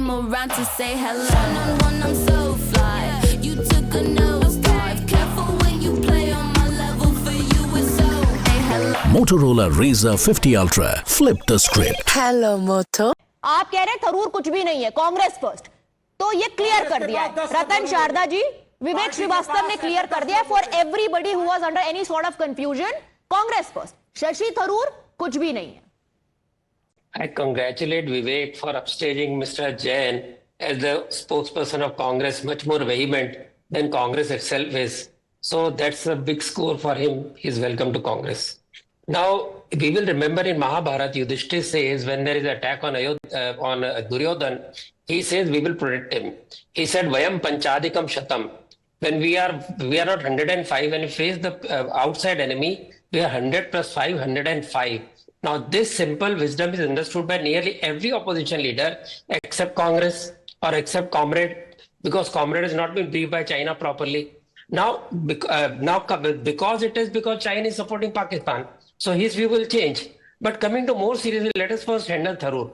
came around to say hello. One-on-one, I'm so fly. You took a nosedive. Careful when you play on my level. For you, it's so. Hey, hello. Motorola Razr 50 Ultra. Flip the script. Hello, Moto. आप कह रहे हैं थरूर कुछ भी नहीं है, Congress first, तो ये क्लियर कर दिया है रतन शारदा जी, विवेक श्रीवास्तव ने क्लियर कर दिया है for everybody who was under any sort of confusion, Congress first, Shashi Tharoor कुछ भी नहीं है. I congratulate Vivek for upstaging Mr. Jain as the spokesperson of Congress, much more vehement than Congress itself is. So that's a big score for him. He's welcome to Congress. Now, we will remember in Mahabharata, Yudhishthir says when there is an attack on Duryodhan, he says we will protect him. He said, Vayam Panchadikam Shatam. When we are not 105, when we face the outside enemy, we are 100 plus 5, 105. Now, this simple wisdom is understood by nearly every opposition leader except Congress or except Comrade, because Comrade has not been briefed by China properly. Now, because China is supporting Pakistan, so his view will change. But coming to more seriously, let us first handle Tharoor.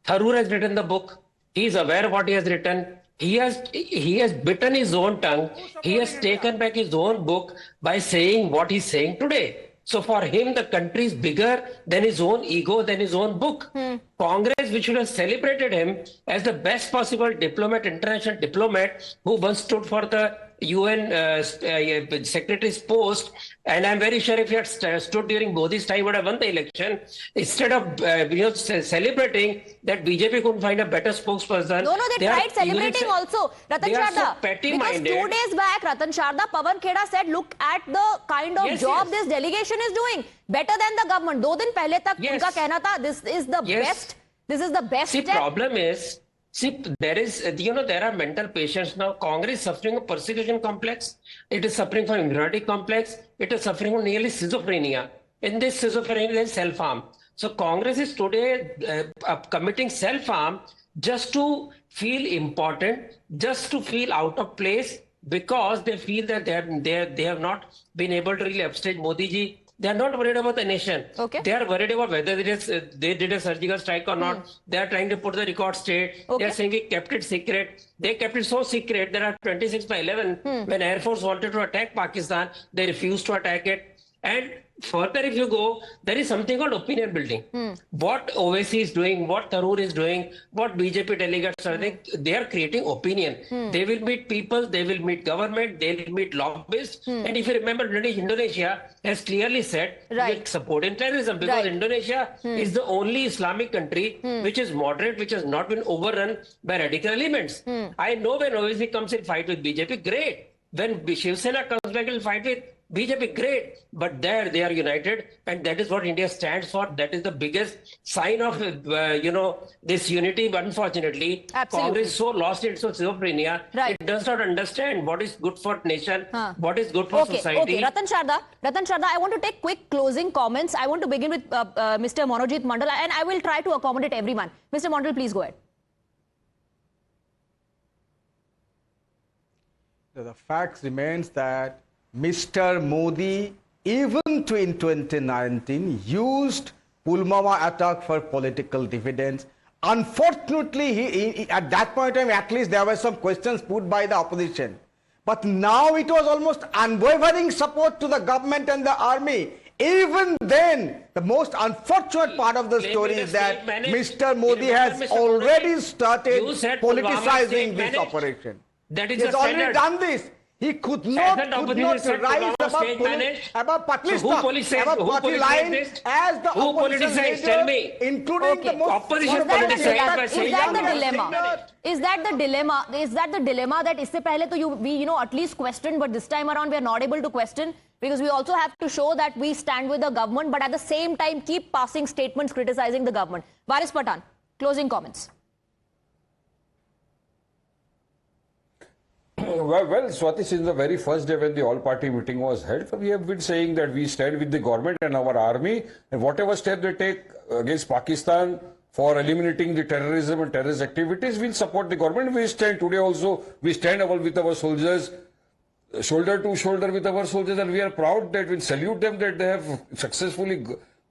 Tharoor has written the book. He is aware of what he has written. He has bitten his own tongue. He has taken back his own book by saying what he's saying today. So for him, the country is bigger than his own ego, than his own book. Congress, which should have celebrated him as the best possible diplomat, international diplomat, who once stood for the UN secretary's post, and I'm very sure if he had stood during Modi's time, would have won the election. Instead of celebrating that BJP couldn't find a better spokesperson. No, they tried celebrating also. Ratan Sharda, so because 2 days back, Ratan Sharda, Pawan Kheda said, look at the kind of job this delegation is doing, better than the government. 2 दिन पहले तक उनका कहना था, this is the best. This is the best. See, problem is, there is, there are mental patients now. Congress is suffering a persecution complex. It is suffering from inferiority complex. It is suffering from nearly schizophrenia. In this schizophrenia, there is self-harm. So Congress is today committing self-harm just to feel important, just to feel out of place, because they feel that they have not been able to really upstage Modi ji. They are not worried about the nation. Okay. They are worried about whether they did a surgical strike or not. They are trying to put the record straight. Okay. They are saying they kept it secret. They kept it so secret that at 26/11, when Air Force wanted to attack Pakistan, they refused to attack it. And further, if you go, there is something called opinion building. What OVC is doing, what Tharoor is doing, what BJP delegates are doing, they are creating opinion. They will meet people, they will meet government, they will meet lobbyists. And if you remember, Indonesia has clearly said they support terrorism, because Indonesia is the only Islamic country which is moderate, which has not been overrun by radical elements. I know when OVC comes in fight with BJP, great. When Shiv Sena comes back in fight with BJP, great, but there they are united, and that is what India stands for. That is the biggest sign of, this unity. But unfortunately, Congress is so lost in its schizophrenia, it does not understand what is good for nation, what is good for society. Okay, Ratan Sharda, I want to take quick closing comments. I want to begin with Mr. Monojit Mandal, and I will try to accommodate everyone. Mr. Mandal, please go ahead. The fact remains that Mr. Modi, even in 2019, used Pulwama attack for political dividends. Unfortunately, he at that point in time, at least there were some questions put by the opposition. But now it was almost unwavering support to the government and the army. Even then, the most unfortunate part of the story is that Mr. Modi has already started politicizing this operation. That is he has already done this. He could not rise above Pakistan, above party line as the opposition leader, including the most opposition Is that the dilemma? Is that the dilemma that isse pehle to we at least questioned, but this time around we are not able to question, because we also have to show that we stand with the government, but at the same time keep passing statements criticizing the government. Varis Pathan, closing comments. Well, Swati, since the very first day when the all-party meeting was held, we have been saying that we stand with the government and our army, and whatever step they take against Pakistan for eliminating the terrorism and terrorist activities, we'll support the government. We stand today also, we stand with our soldiers, shoulder to shoulder with our soldiers, and we are proud that we salute them that they have successfully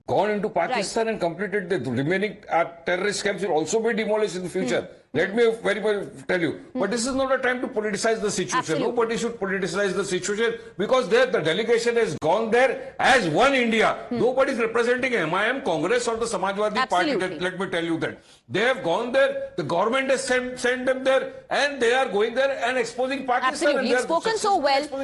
gone into Pakistan and completed the remaining terrorist camps will also be demolished in the future. Let me very well tell you. But this is not a time to politicize the situation. Absolutely. Nobody should politicize the situation because there the delegation has gone there as one India. Nobody is representing MIM, Congress or the Samajwadi Party. Absolutely. Let me tell you that. They have gone there, the government has sent them there and they are going there and exposing Pakistan. Absolutely. And they You've are spoken so successfully well. exposing